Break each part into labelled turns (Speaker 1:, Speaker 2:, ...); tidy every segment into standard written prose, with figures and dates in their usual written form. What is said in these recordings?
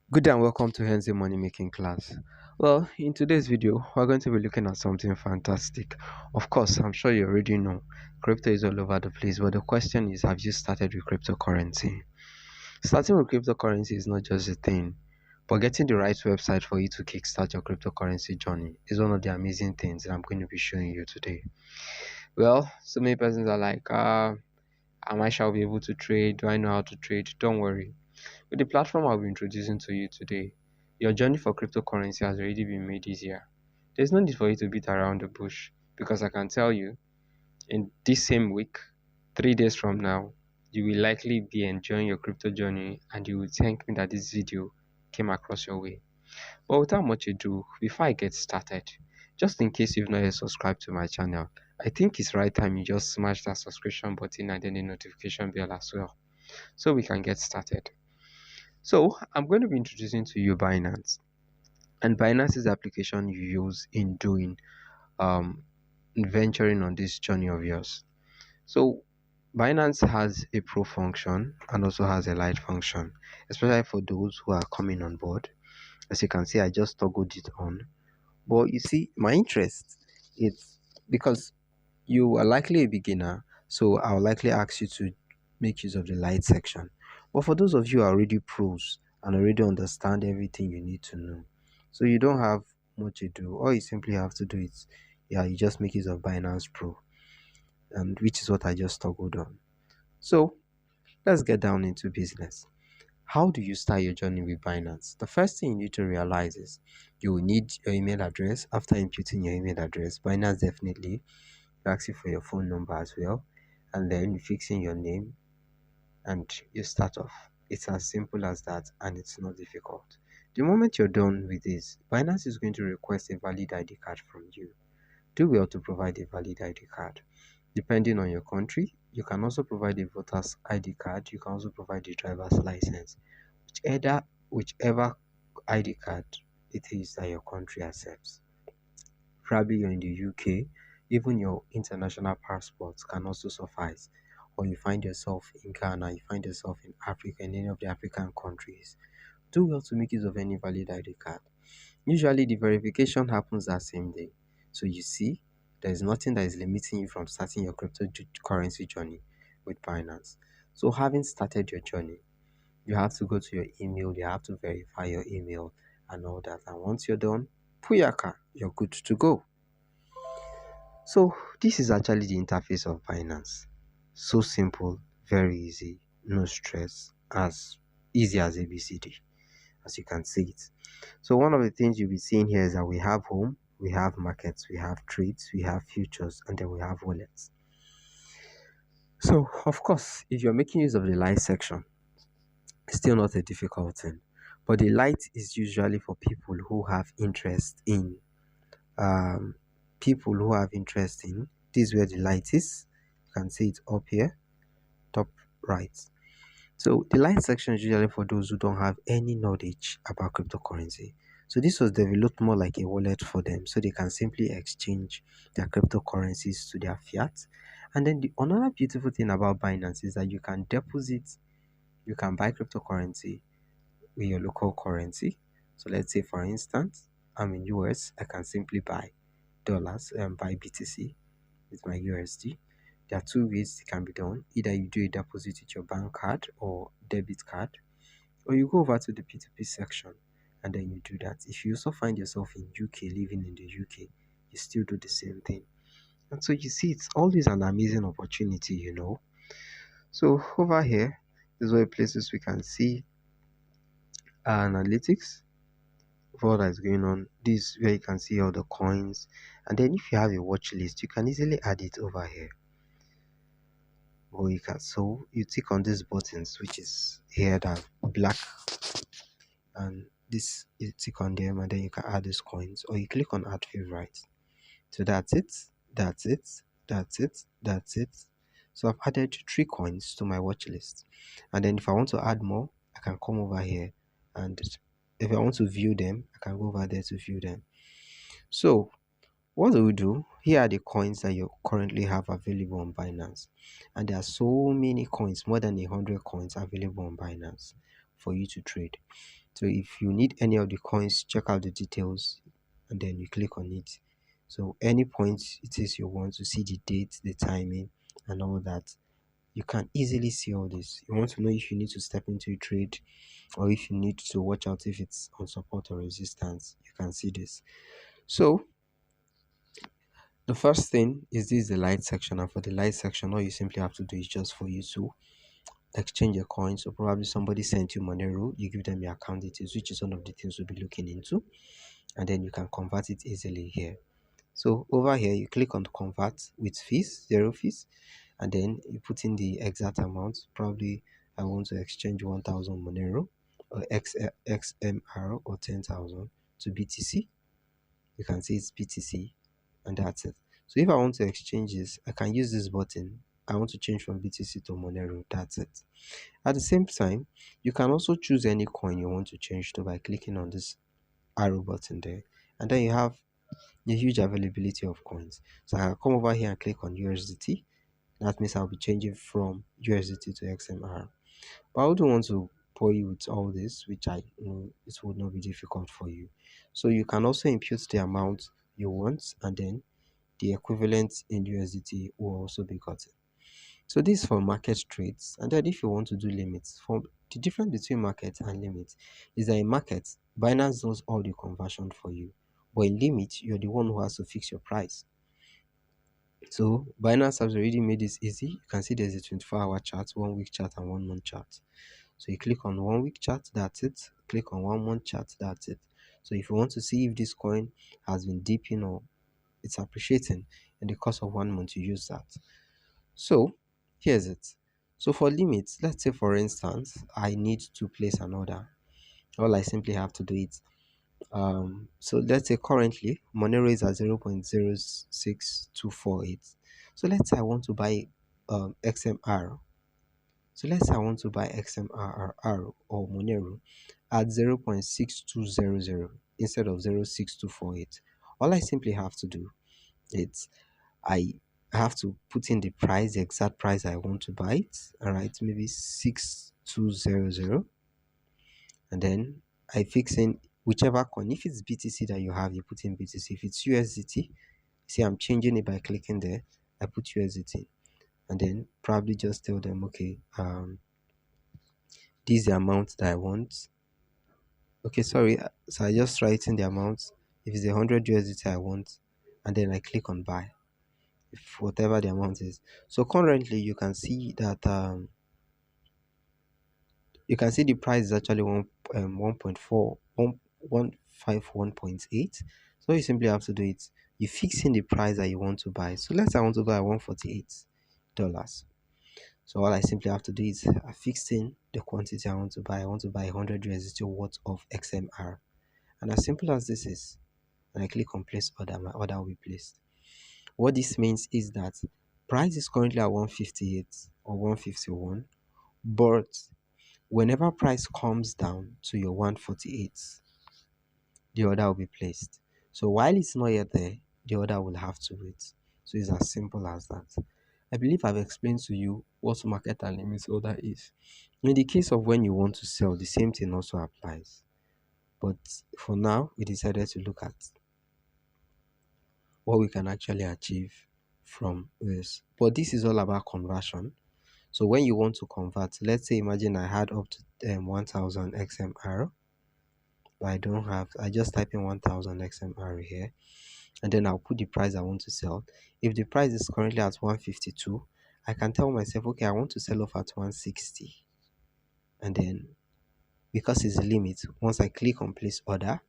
Speaker 1: Good day and welcome to Henze Money Making class. Well, in today's video, we're going to be looking at something fantastic. Of course, I'm sure you already know crypto is all over the place, but the question is, have you started with cryptocurrency? Starting with cryptocurrency is not just a thing, but getting the right website for you to kickstart your cryptocurrency journey is one of the amazing things that I'm going to be showing you today. Well, so many persons are like, am I shall be able to trade? Do I know how to trade? Don't worry. With the platform I'll be introducing to you today, your journey for cryptocurrency has already been made easier. There's no need for you to beat around the bush because I can tell you in this same week, 3 days from now, you will likely be enjoying your crypto journey and you will thank me that this video came across your way. But without much ado, before I get started, just in case you've not yet subscribed to my channel, I think it's right time you just smash that subscription button and then the notification bell as well so we can get started. So I'm going to be introducing to you Binance, and Binance is the application you use in doing um venturing on this journey of yours. So Binance has a pro function and also has a light function, especially for those who are coming on board. As you can see, I just toggled it on. But you see, my interest it's because you are likely a beginner, so I'll likely ask you to make use of the light section. But for those of you who are already pros and already understand everything you need to know, so you don't have much to do, all you simply have to do is, yeah, you just make use of Binance Pro, and which is what I just toggled on. So let's get down into business. How do you start your journey with Binance? The first thing you need to realize is you will need your email address. After inputting your email address, Binance definitely asks you for your phone number as well, and then you fix in your name and you start off. It's as simple as that, and it's not difficult. The moment you're done with this, Binance is going to request a valid ID card from you. Do well to provide a valid ID card. Depending on your country, you can also provide a voter's ID card. You can also provide a driver's license, whichever ID card it is that your country accepts. Probably you're in the UK, even your international passports can also suffice. Or you find yourself in Ghana, you find yourself in Africa, in any of the African countries. Do well to make use of any valid ID card. Usually the verification happens that same day. So you see, there is nothing that is limiting you from starting your cryptocurrency journey with Binance. So having started your journey, you have to go to your email, you have to verify your email and all that. And once you're done, puyaka, you're good to go. So this is actually the interface of Binance. So simple, very easy, no stress, as easy as ABCD, as you can see it. So one of the things you'll be seeing here is that we have home, we have markets, we have trades, we have futures, and then we have wallets. So of course, if you're making use of the light section, it's still not a difficult thing. But the light is usually for people who have interest in um, this is where the light is. You can see it up here, top right. So the light section is usually for those who don't have any knowledge about cryptocurrency. So this was developed more like a wallet for them, so they can simply exchange their cryptocurrencies to their fiat. And then the another beautiful thing about Binance is that you can deposit, you can buy cryptocurrency with your local currency. So let's say for instance, I'm in US, I can simply buy dollars and buy BTC with my USD. There are two ways it can be done. Either you do a deposit with your bank card or debit card, or you go over to the P2P section and then you do that. If you also find yourself in UK, living in the UK, you still do the same thing. And so you see, it's always an amazing opportunity. So over here is where places we can see analytics of all that is going on. This is where you can see all the coins, and then if you have a watch list, you can easily add it over here. Or you can, so you tick on these buttons which is here that black, and this you tick on them and then you can add these coins, or you click on add favorite. So that's it, that's it. So I've added 3 coins to my watch list, and then if I want to add more, I can come over here, and if I want to view them, I can go over there to view them. So what do we do? Here are the coins that you currently have available on Binance, and there are so many coins, more than 100 coins available on Binance. for you to trade. So if you need any of the coins, check out the details and then you click on it. So any point it is you want to see the date, the timing, and all that, you can easily see all this. You want to know if you need to step into a trade or if you need to watch out if it's on support or resistance, you can see this. So the first thing is this, the light section, and for the light section all you simply have to do is just for you to exchange your coins. So probably somebody sent you Monero, you give them your account details, which is one of the things we'll be looking into, and then you can convert it easily here. So over here you click on convert with fees, zero fees, and then you put in the exact amount. Probably I want to exchange 1000 Monero or XMR or 10,000 to BTC. You can see it's BTC, and that's it. So if I want to exchange this, I can use this button. I want to change from BTC to Monero, that's it. At the same time, you can also choose any coin you want to change to by clicking on this arrow button there, and then you have a huge availability of coins. So I can come over here and click on USDT. That means I'll be changing from USDT to XMR. But I wouldn't want to bore you with all this, which I know it would not be difficult for you. So you can also input the amount you want, and then the equivalent in USDT will also be gotten. So this is for market trades. And then if you want to do limits, for the difference between market and limit is that in market, Binance does all the conversion for you. But in limit, you're the one who has to fix your price. So Binance has already made this easy. You can see there's a 24-hour chart, 1 week chart, and 1 month chart. So you click on 1 week chart, that's it. Click on 1 month chart, that's it. So if you want to see if this coin has been dipping or it's appreciating in the course of 1 month, you use that. So here's it. So for limits, let's say for instance, I need to place an order. All I simply have to do is so let's say currently Monero is at 0.06248. So let's say I want to buy XMR. So let's say I want to buy XMR or Monero at 0.6200 instead of 0.6248. All I simply have to do is I have to put in the price, the exact price I want to buy it. All right, maybe 6200, and then I fix in whichever coin. If it's BTC that you have, you put in BTC. If it's USDT, see I'm changing it by clicking there. I put USDT, and then probably just tell them, okay, this is the amount that I want. Okay, sorry. So I just write in the amount. If it's 100 USDT I want, and then I click on buy. If whatever the amount is. So currently you can see that you can see the price is actually 1.4151.8. So you simply have to do it. You fix in the price that you want to buy. So let's say I want to buy $148. So all I simply have to do is I fix in the quantity I want to buy. I want to buy 100 USDT worth of XMR. And as simple as this is, and I click on place order, my order will be placed. What this means is that price is currently at 158 or 151, but whenever price comes down to your 148, the order will be placed. So while it's not yet there, the order will have to wait. So it's as simple as that. I believe I've explained to you what market and limit order is. In the case of when you want to sell, the same thing also applies. But for now, we decided to look at what we can actually achieve from this. But this is all about conversion. So when you want to convert, let's say imagine I had up to 1000 XMR, but I don't have, I just type in 1000 XMR here, and then I'll put the price I want to sell. If the price is currently at 152, I can tell myself, okay, I want to sell off at 160. And then because it's a limit, once I click on place order,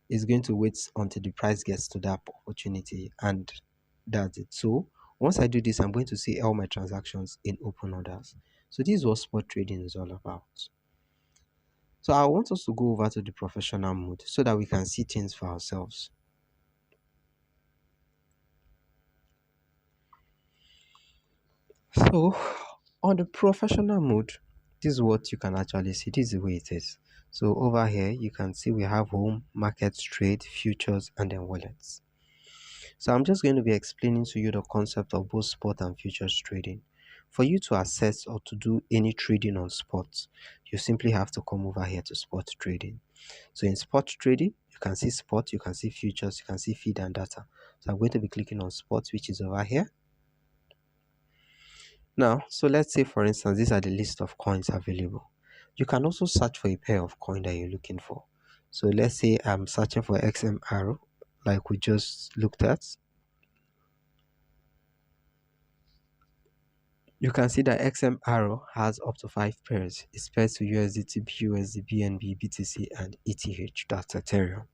Speaker 1: it's going to wait until the price gets to that opportunity, and that's it. So once I do this, I'm going to see all my transactions in open orders. So this is what spot trading is all about. So I want us to go over to the professional mode so that we can see things for ourselves. So on the professional mode, this is what you can actually see. This is the way it is. So over here, you can see we have home, markets, trade, futures, and then wallets. So I'm just going to be explaining to you the concept of both spot and futures trading. For you to access or to do any trading on spot, you simply have to come over here to spot trading. So in spot trading, you can see spot, you can see futures, you can see feed and data. So I'm going to be clicking on spot, which is over here. Now, so let's say for instance, these are the list of coins available. You can also search for a pair of coin that you're looking for. So let's say I'm searching for XMR, like we just looked at. You can see that XM Arrow has up to 5 pairs. It's pairs to USDT, BUSD, BNB, BTC, and ETH. That's Ethereum.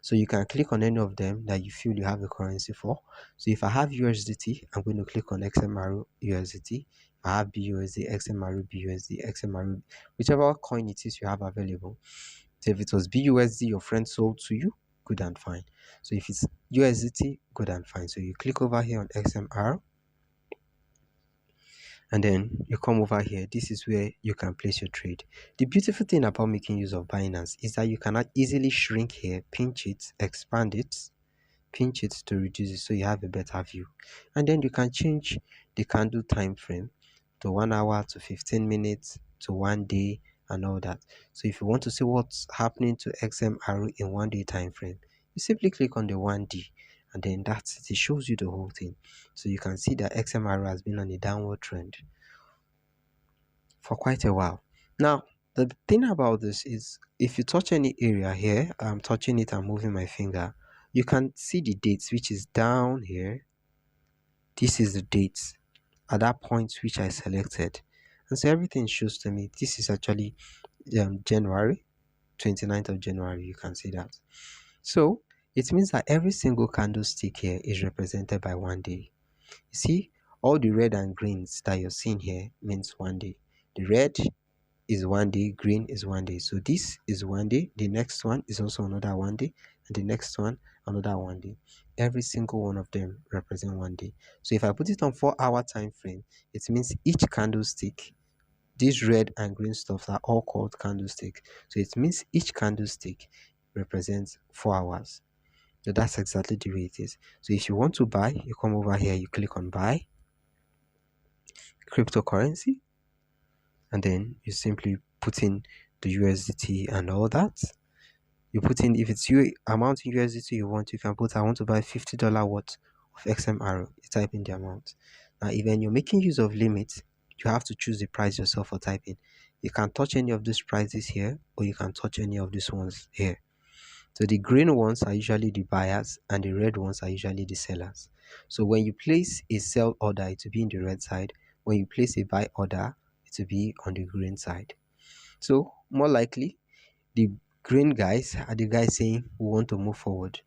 Speaker 1: So you can click on any of them that you feel you have a currency for. So if I have USDT, I'm going to click on XM Arrow USDT. If I have BUSD, XM Arrow BUSD, XM Arrow, whichever coin it is you have available. So if it was BUSD your friend sold to you, good and fine. So if it's USDT, good and fine. So you click over here on XMR, and then you come over here. This is where you can place your trade. The beautiful thing about making use of Binance is that you cannot easily shrink here, pinch it, expand it, pinch it to reduce it so you have a better view. And then you can change the candle time frame to 1 hour, to 15 minutes, to 1 day, and all that. So if you want to see what's happening to XMR in 1 day time frame, you simply click on the 1D, and then that's it. It shows you the whole thing. So you can see that XMR has been on a downward trend for quite a while. Now, the thing about this is if you touch any area here, I'm touching it, I'm moving my finger, you can see the dates, which is down here. This is the dates at that point which I selected. And so everything shows to me this is actually January, 29th of January. You can see that. So it means that every single candlestick here is represented by 1 day. You see, all the red and greens that you're seeing here means 1 day. The red is 1 day, green is 1 day. So this is 1 day, the next one is also another 1 day, and the next one another 1 day. Every single one of them represent 1 day. So if I put it on 4 hour time frame, it means each candlestick, these red and green stuff are all called candlestick. So it means each candlestick represents 4 hours. So that's exactly the way it is. So if you want to buy, you come over here, you click on buy cryptocurrency, and then you simply put in the USDT and all that. You put in, if it's you amount in USDT you want, you can put I want to buy $50 worth of XMR. You type in the amount. Now even you're making use of limits, you have to choose the price yourself for typing. You can touch any of these prices here, or you can touch any of these ones here. So the green ones are usually the buyers and the red ones are usually the sellers. So when you place a sell order, it will be in the red side. When you place a buy order, it will be on the green side. So more likely, the green guys are the guys saying we want to move forward.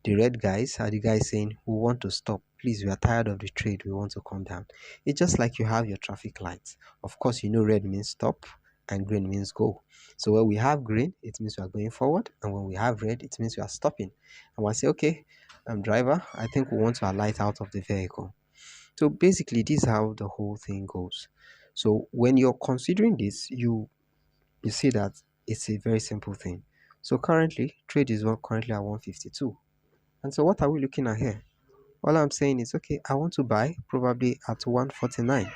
Speaker 1: The red guys are the guys saying we want to stop. Please, we are tired of the trade. We want to come down. It's just like you have your traffic lights. Of course, you know red means stop and green means go. So when we have green, it means we are going forward. And when we have red, it means we are stopping. And we'll say, okay, driver, I think we want to alight out of the vehicle. So basically, this is how the whole thing goes. So when you're considering this, you see that it's a very simple thing. So currently, trade is currently at 152. And so what are we looking at here? All I'm saying is, okay, I want to buy probably at 149.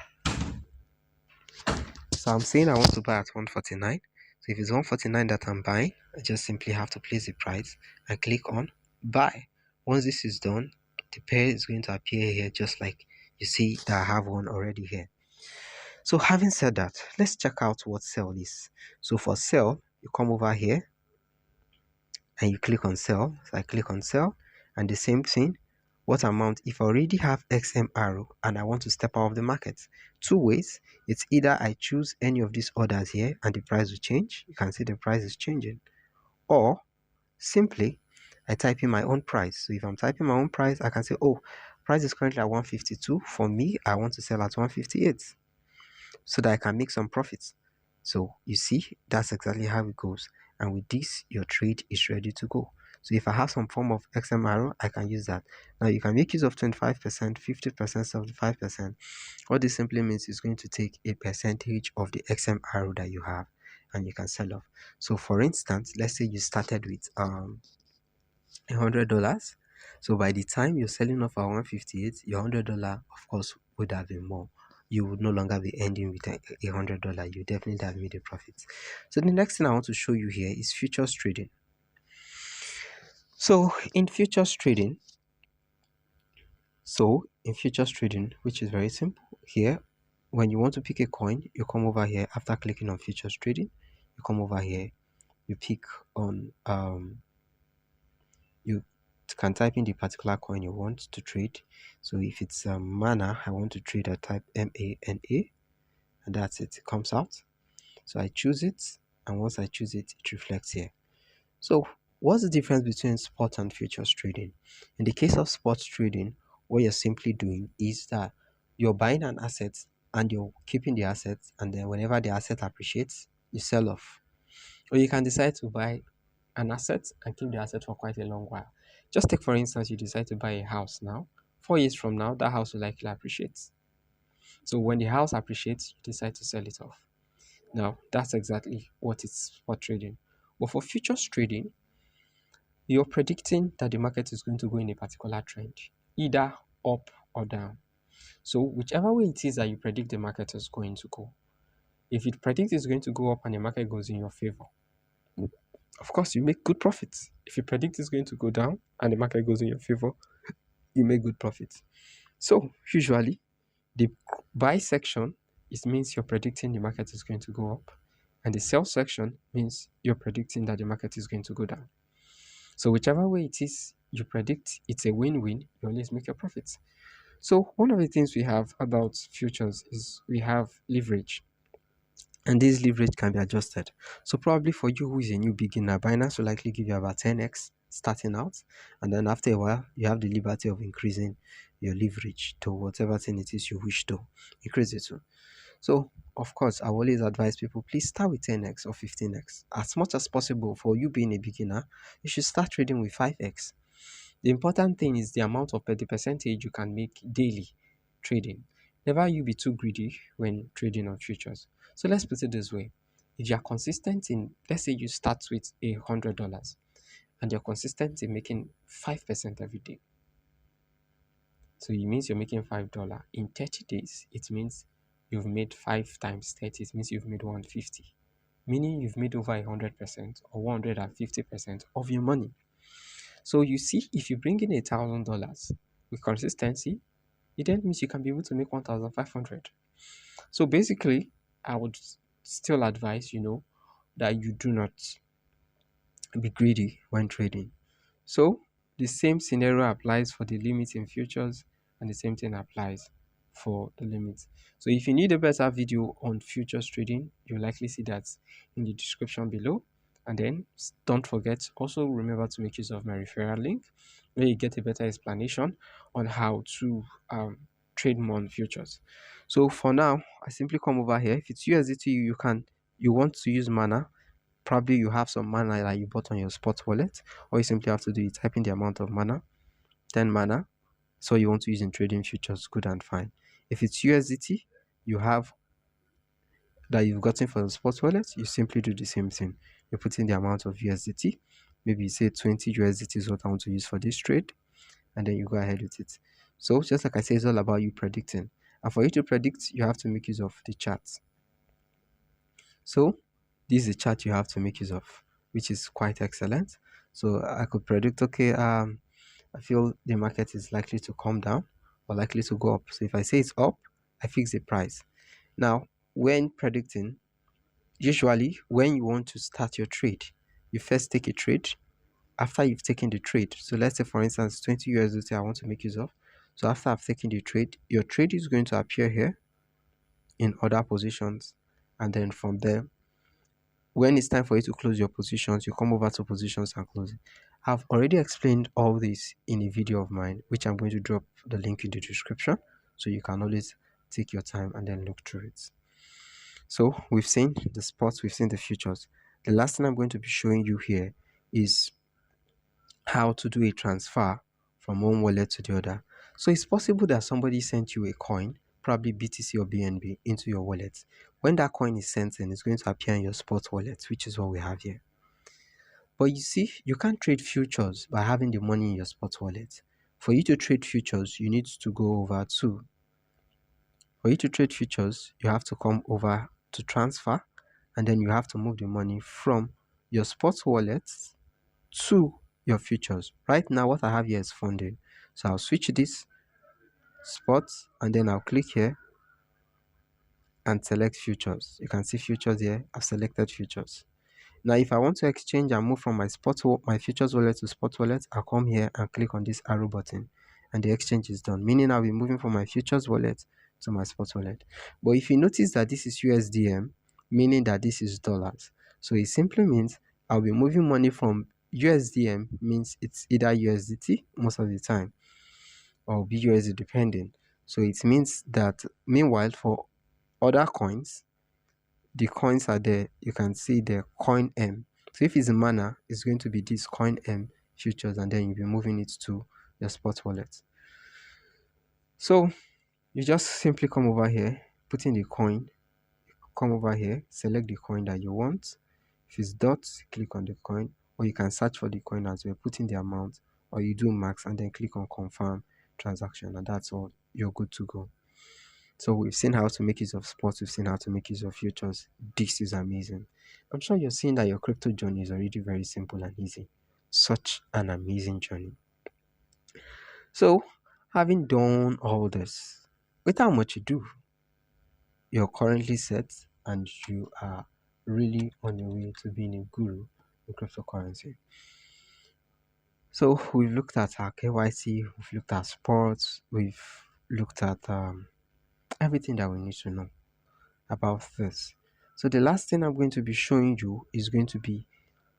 Speaker 1: So I'm saying I want to buy at 149. So if it's 149 that I'm buying, I just simply have to place the price and click on buy. Once this is done, the pair is going to appear here just like you see that I have one already here. So having said that, let's check out what sell is. So for sell, you come over here and you click on sell. So I click on sell, and the same thing, what amount. If I already have XMR and I want to step out of the market, two ways. It's either I choose any of these orders here and the price will change. You can see the price is changing, or simply I type in my own price. So if I'm typing my own price, I can say, oh, price is currently at 152. For me, I want to sell at 158 so that I can make some profits. So you see, that's exactly how it goes. And with this, your trade is ready to go. So if I have some form of XMR, I can use that. Now you can make use of 25%, 50%, 75%. What this simply means is going to take a percentage of the XMR that you have and you can sell off. So for instance, let's say you started with $100. So by the time you're selling off at 158, your $100 of course would have been more. you would no longer be ending with $100. You definitely have made a profit. So the next thing I want to show you here is futures trading. So in futures trading, which is very simple here, when you want to pick a coin, you come over here after clicking on futures trading, you come over here, you pick on you can type in the particular coin you want to trade. So if it's mana, I want to trade, I type MANA, and that's it. It comes out. So I choose it, and once I choose it, it reflects here. So what's the difference between spot and futures trading? In the case of spot trading, what you're simply doing is that you're buying an asset and you're keeping the asset, and then whenever the asset appreciates, you sell off. Or you can decide to buy an asset and keep the asset for quite a long while. Just take, for instance, you decide to buy a house now. 4 years from now, that house will likely appreciate. So when the house appreciates, you decide to sell it off. Now, that's exactly what it's for trading. But for futures trading, you're predicting that the market is going to go in a particular trend, either up or down. So whichever way it is that you predict the market is going to go, if you predict it's going to go up and the market goes in your favor, of course, you make good profits. If you predict it's going to go down and the market goes in your favor, you make good profits. So usually, the buy section, it means you're predicting the market is going to go up, and the sell section means you're predicting that the market is going to go down. So whichever way it is you predict, it's a win-win. You always make your profits. So one of the things we have about futures is we have leverage, and this leverage can be adjusted. So probably for you who is a new beginner, Binance will likely give you about 10x starting out, and then after a while you have the liberty of increasing your leverage to whatever thing it is you wish to increase it to. So of course, I always advise people, please start with 10x or 15x. As much as possible, for you being a beginner, you should start trading with 5x. The important thing is the amount of the percentage you can make daily trading. Never you be too greedy when trading on futures. So let's put it this way. If you're consistent in, let's say you start with $100 and you're consistent in making 5% every day. So it means you're making $5. In 30 days, it means you've made 5 times 30. It means you've made 150. Meaning you've made over 100% or 150% of your money. So you see, if you bring in $1,000 with consistency, it then means you can be able to make 1,500. So basically, I would still advise, that you do not be greedy when trading. So the same scenario applies for the limit in futures, and the same thing applies for the limit. So if you need a better video on futures trading, you'll likely see that in the description below. And then don't forget, also remember to make use of my referral link where you get a better explanation on how to trade more on futures. So for now, I simply come over here. If it's USDT, you want to use mana. Probably you have some mana that you bought on your spot wallet. All you simply have to do is type in the amount of mana, 10 mana. So you want to use in trading futures, good and fine. If it's USDT you have that you've gotten for the spot wallet, you simply do the same thing. You put in the amount of USDT. Maybe you say 20 USDT is what I want to use for this trade, and then you go ahead with it. So just like I say, it's all about you predicting. And for you to predict, you have to make use of the charts. So this is a chart you have to make use of, which is quite excellent. So I could predict, okay, I feel the market is likely to come down or likely to go up. So if I say it's up, I fix the price. Now, when predicting, usually when you want to start your trade, you first take a trade. After you've taken the trade, so let's say for instance 20 USDT I want to make use of. So after I've taken the trade, your trade is going to appear here in other positions, and then from there, when it's time for you to close your positions, you come over to positions and close it. I've already explained all this in a video of mine, which I'm going to drop the link in the description, so you can always take your time and then look through it. So we've seen the spots, we've seen the futures. The last thing I'm going to be showing you here is how to do a transfer from one wallet to the other. So it's possible that somebody sent you a coin, probably BTC or BNB, into your wallet. When that coin is sent in, it's going to appear in your spot wallet, which is what we have here. But you see, you can't trade futures by having the money in your spot wallet. For you to trade futures, you need to go over to For you to trade futures, you have to come over to transfer, and then you have to move the money from your spot wallet to your futures. Right now, what I have here is funding. So I'll switch this spot, and then I'll click here and select futures. You can see futures here. I've selected futures. Now, if I want to exchange and move from my futures wallet to spot wallet, I'll come here and click on this arrow button, and the exchange is done. Meaning I'll be moving from my futures wallet to my spot wallet. But if you notice that this is USDM, meaning that this is dollars. So it simply means I'll be moving money from USDM, means it's either USDT most of the time or BUSD depending. So it means that meanwhile for other coins, the coins are there. You can see the coin M. So if it's a mana, it's going to be this coin M futures, and then you'll be moving it to your spot wallet. So you just simply come over here, put in the coin, come over here, select the coin that you want. If it's dots, click on the coin, or you can search for the coin as well, put in the amount, or you do max and then click on confirm transaction, and that's all. You're good to go. So we've seen how to make use of spots, we've seen how to make use of futures. This is amazing. I'm sure you're seeing that your crypto journey is already very simple and easy. Such an amazing journey. So, having done all this, without much ado, you're currently set and you are really on your way to being a guru in cryptocurrency. So, we've looked at our KYC, we've looked at sports, we've looked at everything that we need to know about this. So the last thing I'm going to be showing you is going to be,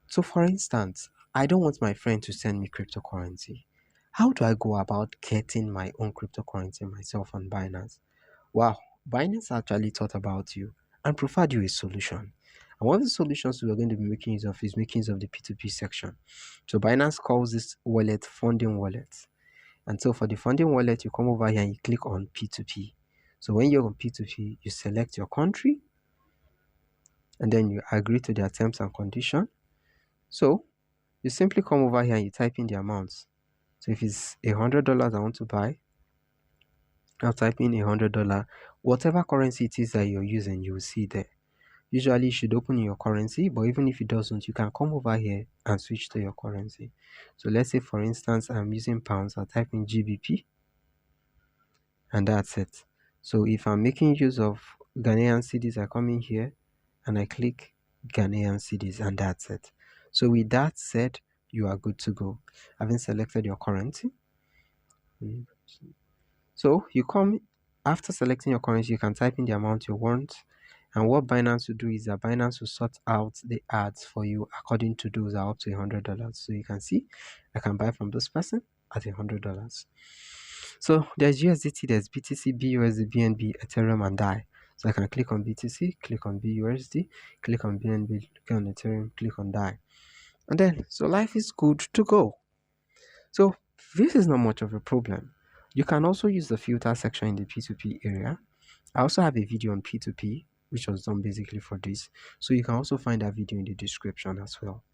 Speaker 1: so for instance, I don't want my friend to send me cryptocurrency. How do I go about getting my own cryptocurrency myself on Binance? Wow, Binance actually thought about you and provided you a solution. And one of the solutions we're going to be making use of is making use of the P2P section. So Binance calls this wallet funding wallet. And so for the funding wallet, you come over here and you click on P2P. So when you're on P2P, you select your country, and then you agree to their terms and conditions. So you simply come over here and you type in the amounts. So if it's $100 I want to buy, I'll type in $100. Whatever currency it is that you're using, you will see there. Usually you should open your currency, but even if it doesn't, you can come over here and switch to your currency. So let's say for instance I'm using pounds, I'll type in GBP, and that's it. So if I'm making use of Ghanaian cedis, I come in here and I click Ghanaian cedis, and that's it. So with that said, you are good to go. Having selected your currency, so you come, after selecting your currency, you can type in the amount you want, and what Binance will do is that Binance will sort out the ads for you according to those are up to $100. So you can see I can buy from this person at $100. So there's USDT, there's BTC, BUSD, BNB, Ethereum, and DAI. So I can click on BTC, click on BUSD, click on BNB, click on Ethereum, click on DAI. And then, so life is good to go. So this is not much of a problem. You can also use the filter section in the P2P area. I also have a video on P2P, which was done basically for this. So you can also find that video in the description as well.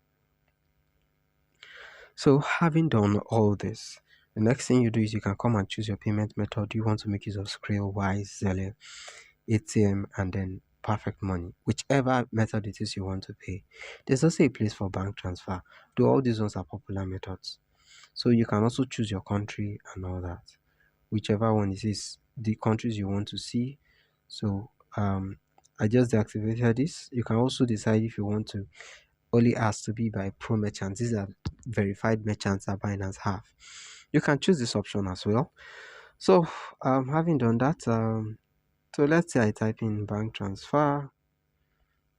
Speaker 1: So having done all this, the next thing you do is you can come and choose your payment method. Do you want to make use of Skrill, Wise, Zelle, ATM, and then Perfect Money, whichever method it is you want to pay. There's also a place for bank transfer, though all these ones are popular methods. So you can also choose your country and all that, whichever one it is, the countries you want to see. So I just deactivated this. You can also decide if you want to only ask to be by pro merchants. These are verified merchants that Binance have. You can choose this option as well. So having done that, so let's say I type in bank transfer,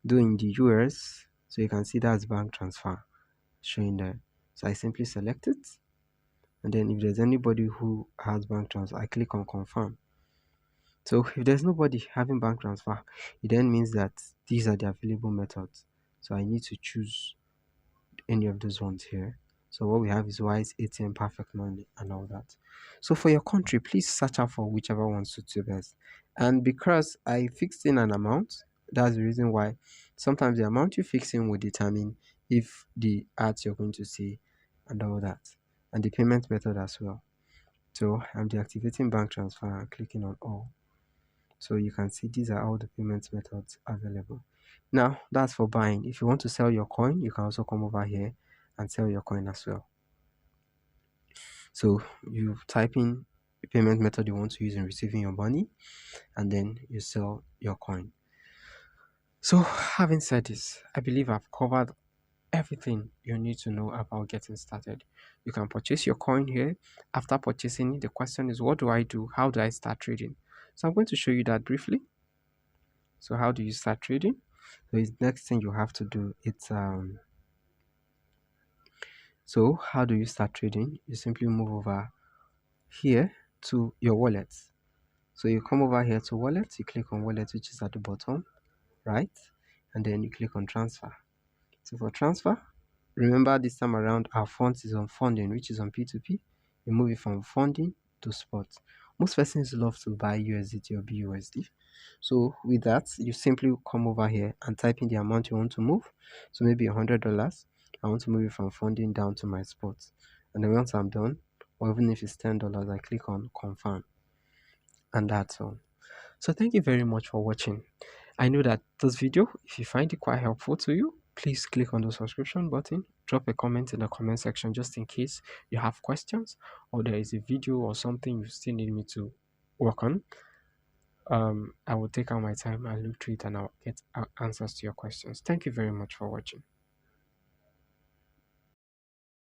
Speaker 1: doing the US. So you can see that's bank transfer showing there. So I simply select it, and then if there's anybody who has bank transfer, I click on confirm. So if there's nobody having bank transfer, it then means that these are the available methods. So I need to choose any of those ones here. So what we have is Wise, ATM, Perfect Money, and all that. So for your country, please search out for whichever one suits you best. And because I fixed in an amount, that's the reason why sometimes the amount you fix in will determine if the ads you're going to see and all that, and the payment method as well. So I'm deactivating bank transfer and clicking on all. So you can see these are all the payment methods available. Now that's for buying. If you want to sell your coin, you can also come over here and sell your coin as well. So you type in the payment method you want to use in receiving your money, and then you sell your coin. So having said this, I believe I've covered everything you need to know about getting started. You can purchase your coin here. After purchasing it, the question is, what do I do? How do I start trading? So I'm going to show you that briefly. So how do you start trading? So the next thing you have to do, so how do you start trading? You simply move over here to your wallet. So you come over here to wallet, you click on wallet, which is at the bottom, right? And then you click on transfer. So for transfer, remember this time around our funds is on funding, which is on P2P. You move it from funding to spot. Most persons love to buy USDT or BUSD. So with that, you simply come over here and type in the amount you want to move. So maybe $100. I want to move it from funding down to my spot. And then once I'm done, or even if it's $10, I click on confirm. And that's all. So thank you very much for watching. I know that this video, if you find it quite helpful to you, please click on the subscription button, drop a comment in the comment section just in case you have questions or there is a video or something you still need me to work on. I will take out my time and look through it and I'll get answers to your questions. Thank you very much for watching.